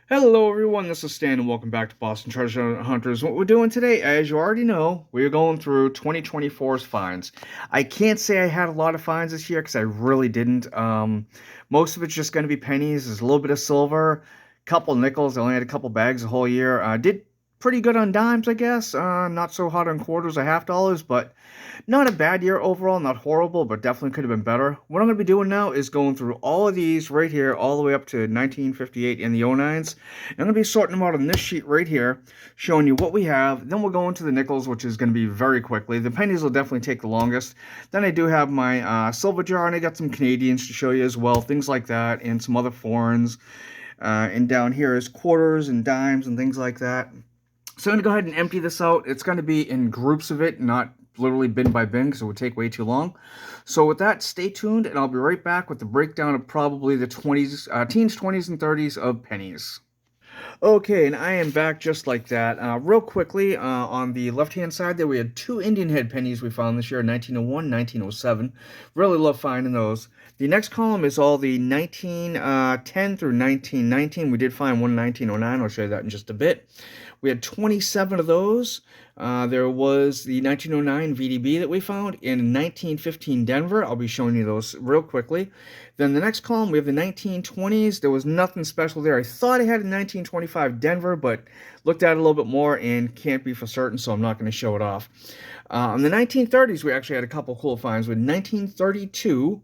Hello everyone, this is Stan and welcome back to Boston Treasure Hunters. What we're doing today, as you already know, we're going through 2024's finds. I can't say I had a lot of finds this year because I really didn't. Most of it's just going to be pennies. There's a little bit of silver, couple nickels. I only had a couple bags the whole year. Did pretty good on dimes, I guess. Not so hot on quarters or half dollars, but not a bad year overall, not horrible, but definitely could have been better. What I'm going to be doing now is going through all of these right here, all the way up to 1958 and the '09s. And I'm going to be sorting them out on this sheet right here, showing you what we have. Then we'll go into the nickels, which is going to be very quickly. The pennies will definitely take the longest. Then I do have my silver jar, and I got some Canadians to show you as well, things like that, and some other foreigns. And down here is quarters and dimes and things like that. So I'm going to go ahead and empty this out. It's going to be in groups of it, not literally bin by bin, because it would take way too long. So with that, stay tuned, and I'll be right back with the breakdown of probably the teens, 20s, and 30s of pennies. Okay, and I am back just like that. Real quickly, on the left-hand side there, we had two Indian head pennies we found this year, 1901, 1907. Really love finding those. The next column is all the 1910 through 1919. We did find one 1909. I'll show you that in just a bit. We had 27 of those. There was the 1909 VDB that we found in 1915 Denver. I'll be showing you those real quickly. Then the next column, we have the 1920s. There was nothing special there. I thought I had a 1925 Denver, but looked at it a little bit more and can't be for certain, so I'm not going to show it off. In the 1930s, we actually had a couple cool finds with 1932,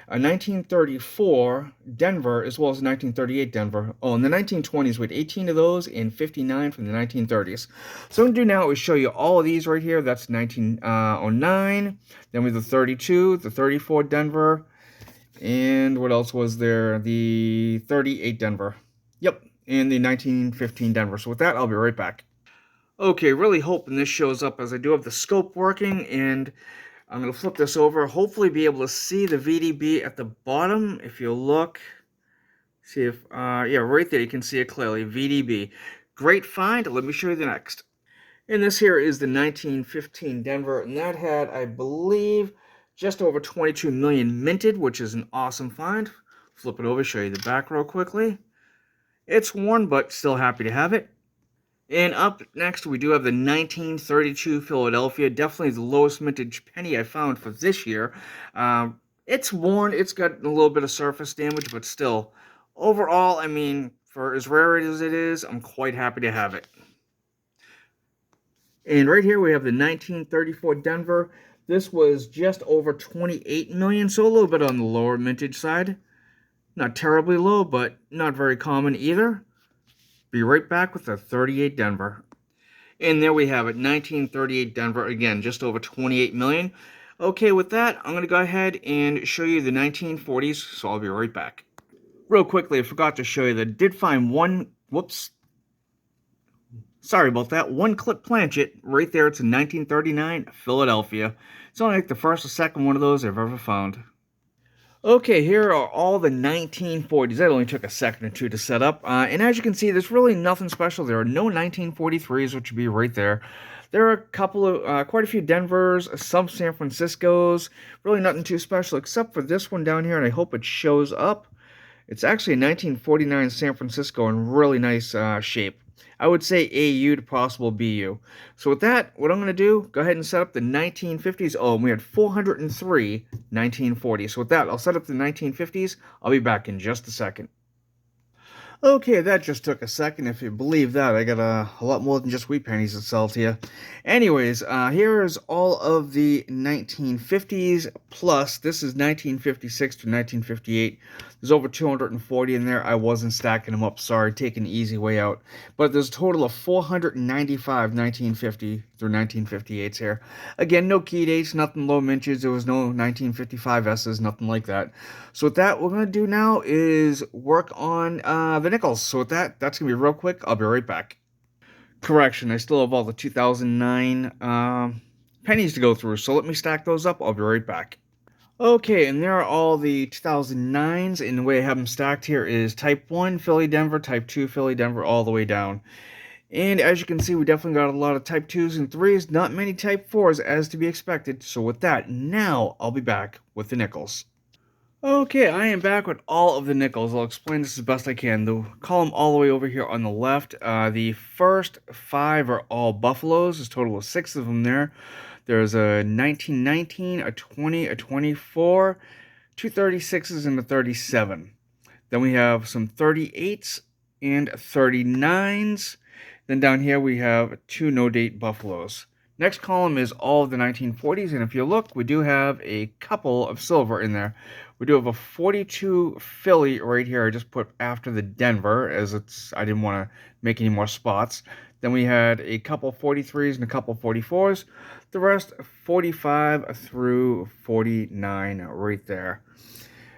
a 1934 Denver, as well as 1938 Denver. Oh, in the 1920s, we had 18 of those and 59 from the 1930s. So what I'm going to do now is show you all of these right here. That's 1909. Then we have the 32, the 34 Denver, and what else was there? The 38 Denver. Yep, and the 1915 Denver. So with that, I'll be right back. Okay, really hoping this shows up as I do have the scope working, and I'm going to flip this over, hopefully be able to see the VDB at the bottom. If you look, see if, yeah, right there you can see it clearly, VDB. Great find. Let me show you the next. And this here is the 1915 Denver, and that had, I believe, just over 22 million minted, which is an awesome find. Flip it over, show you the back real quickly. It's worn, but still happy to have it. And up next, we do have the 1932 Philadelphia, definitely the lowest mintage penny I found for this year. It's worn, it's got a little bit of surface damage, but still, overall, I mean, for as rare as it is, I'm quite happy to have it. And right here we have the 1934 Denver. This was just over 28 million, so a little bit on the lower mintage side. Not terribly low, but not very common either. Be right back with the 38 Denver. And there we have it, 1938 Denver, again, just over 28 million. Okay, with that, I'm going to go ahead and show you the 1940s, so I'll be right back. Real quickly, I forgot to show you that I did find one, whoops, sorry about that, one clip planchet right there. It's a 1939 Philadelphia. It's only like the first or second one of those I've ever found. Okay, here are all the 1940s. That only took a second or two to set up. And as you can see, there's really nothing special. There are no 1943s, which would be right there. There are a couple of, quite a few Denvers, some San Franciscos. Really nothing too special, except for this one down here, and I hope it shows up. It's actually a 1949 San Francisco in really nice shape. I would say AU to possible BU. So with that, what I'm going to do, go ahead and set up the 1950s. Oh, and we had 403 1940s. So with that, I'll set up the 1950s. I'll be back in just a second. Okay, that just took a second. If you believe that, I got a lot more than just wheat pennies to sell to you. Anyways, here is all of the 1950s plus. This is 1956 to 1958. There's over 240 in there. I wasn't stacking them up. Sorry, taking the easy way out. But there's a total of 495 1950 through 1958s here. Again, no key dates, nothing low minches. There was no 1955 S's, nothing like that. So with that, what we're going to do now is work on the nickels. So with that, that's going to be real quick. I'll be right back. Correction, I still have all the 2009 pennies to go through. So let me stack those up. I'll be right back. Okay, and there are all the 2009s, and the way I have them stacked here is Type 1 Philly Denver, Type 2 Philly Denver, all the way down. And as you can see, we definitely got a lot of Type 2s and 3s, not many Type 4s as to be expected. So with that, now I'll be back with the nickels. Okay, I am back with all of the nickels. I'll explain this as best I can. The column all the way over here on the left, the first five are all buffaloes. There's a total of six of them there. There's a 1919, a 20, a 24, two 36s, and a 37. Then we have some 38s and 39s. Then down here we have two no-date buffaloes. Next column is all of the 1940s, and if you look, we do have a couple of silver in there. We do have a 42 Philly right here. I just put after the Denver, as I didn't want to make any more spots. Then we had a couple 43s and a couple 44s. The rest 45 through 49 right there.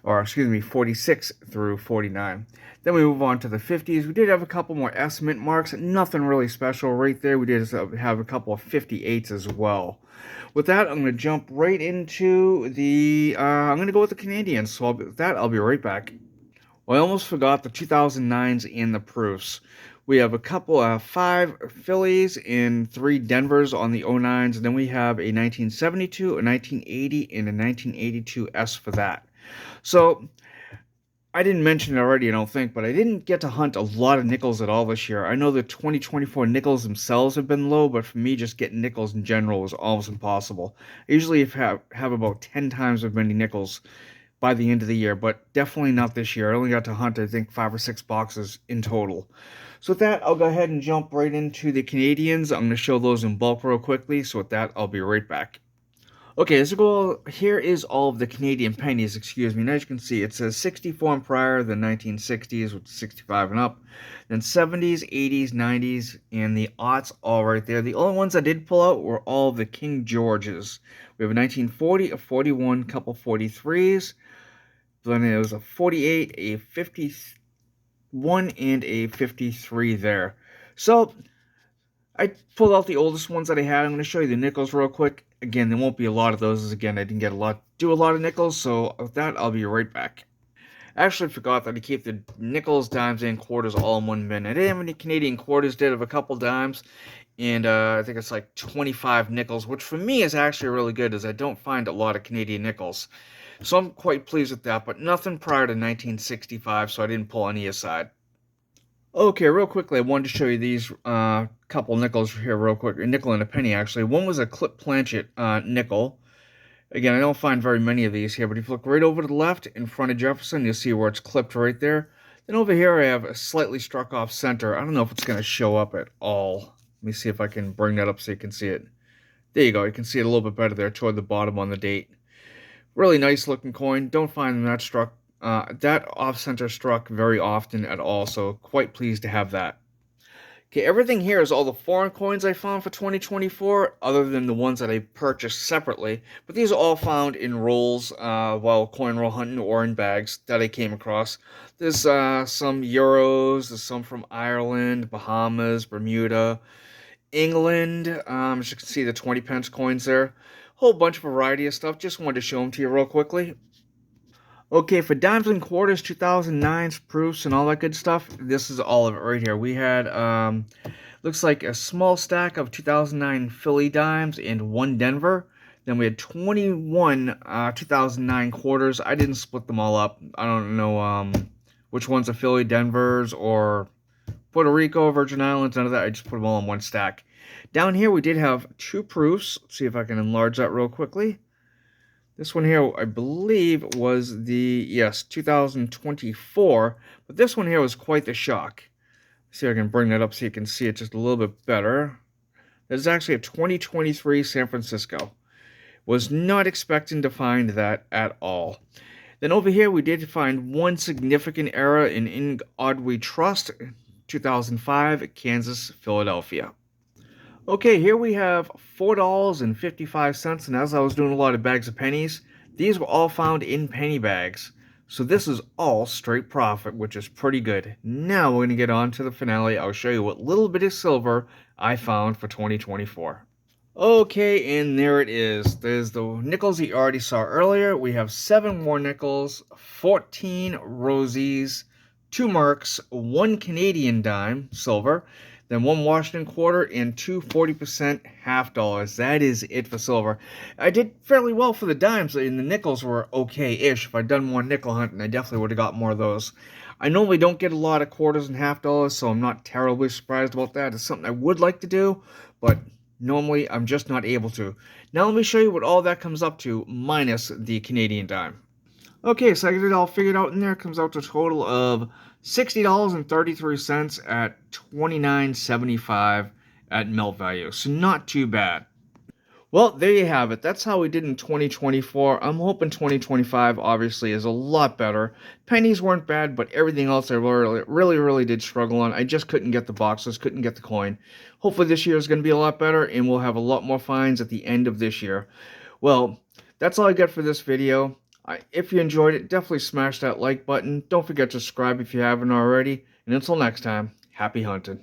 Or excuse me, 46 through 49. Then we move on to the 50s. We did have a couple more S mint marks, nothing really special right there. We did have a couple of 58s as well. With that, I'm going to jump right into I'm going to go with the Canadians. So with that, I'll be right back. Well, I almost forgot the 2009s and the proofs. We have a couple of 5 Phillies and 3 Denvers on the 09s, and then we have a 1972, a 1980, and a 1982 S for that. So, I didn't mention it already, I don't think, but I didn't get to hunt a lot of nickels at all this year. I know the 2024 nickels themselves have been low, but for me, just getting nickels in general was almost impossible. I usually have about 10 times as many nickels by the end of the year, but definitely not this year. I only got to hunt, I think, 5 or 6 boxes in total. So with that, I'll go ahead and jump right into the Canadians. I'm going to show those in bulk real quickly, so with that, I'll be right back. Okay, here is all of the Canadian pennies, excuse me. And as you can see, it says 64 and prior, the 1960s, which is 65 and up, then 70s, 80s, 90s, and the aughts all right there. The only ones I did pull out were all the King Georges. We have a 1940, a 41, couple 43s, then it was a 48, a 51, and a 53 there. So, I pulled out the oldest ones that I had. I'm going to show you the nickels real quick. Again, there won't be a lot of those. Again, I didn't do a lot of nickels, so with that, I'll be right back. I actually forgot that I keep the nickels, dimes, and quarters all in one bin. I didn't have any Canadian quarters, did have a couple dimes, and I think it's like 25 nickels, which for me is actually really good, as I don't find a lot of Canadian nickels. So I'm quite pleased with that, but nothing prior to 1965, so I didn't pull any aside. Okay, real quickly, I wanted to show you these couple nickels here real quick. A nickel and a penny, actually. One was a clip planchet nickel. Again, I don't find very many of these here, but if you look right over to the left in front of Jefferson, you'll see where it's clipped right there. Then over here, I have a slightly struck off center. I don't know if it's going to show up at all. Let me see if I can bring that up so you can see it. There you go. You can see it a little bit better there toward the bottom on the date. Really nice looking coin. Don't find them that off-center struck very often at all, so quite pleased to have that. Okay, everything here is all the foreign coins I found for 2024, other than the ones that I purchased separately, but these are all found in rolls while coin roll hunting or in bags that I came across. There's some euros, there's some from Ireland, Bahamas, Bermuda, England. As you can see, the 20 pence coins there. Whole bunch of variety of stuff. Just wanted to show them to you real quickly. Okay, for dimes and quarters, 2009's proofs and all that good stuff, this is all of it right here. We had, looks like a small stack of 2009 Philly dimes and 1 Denver. Then we had 21 2009 quarters. I didn't split them all up. I don't know which one's a Philly, Denver's, or Puerto Rico, Virgin Islands, none of that. I just put them all in one stack. Down here, we did have 2 proofs. Let's see if I can enlarge that real quickly. This one here, I believe, was yes, 2024. But this one here was quite the shock. Let's see if I can bring that up so you can see it just a little bit better. There's actually a 2023 San Francisco. Was not expecting to find that at all. Then over here, we did find one significant error in Odd We Trust, 2005, Kansas, Philadelphia. Okay, here we have $4.55, and as I was doing a lot of bags of pennies, these were all found in penny bags. So this is all straight profit, which is pretty good. Now we're going to get on to the finale. I'll show you what little bit of silver I found for 2024. Okay, and there it is. There's the nickels you already saw earlier. We have 7 more nickels, 14 rosies, 2 marks, 1 Canadian dime, silver. then one Washington quarter, and two 40% half dollars. That is it for silver. I did fairly well for the dimes, and the nickels were okay-ish. If I'd done more nickel hunting, I definitely would have got more of those. I normally don't get a lot of quarters and half dollars, so I'm not terribly surprised about that. It's something I would like to do, but normally I'm just not able to. Now let me show you what all that comes up to, minus the Canadian dime. Okay, so I get it all figured out in there. It comes out to a total of $60.33 at $29.75 at melt value. So not too bad. Well, there you have it. That's how we did in 2024. I'm hoping 2025 obviously is a lot better. Pennies weren't bad, but everything else I really did struggle on. I just couldn't get the boxes, couldn't get the coin. Hopefully this year is going to be a lot better, and we'll have a lot more finds at the end of this year. Well, that's all I got for this video. If you enjoyed it, definitely smash that like button. Don't forget to subscribe if you haven't already. And until next time, happy hunting.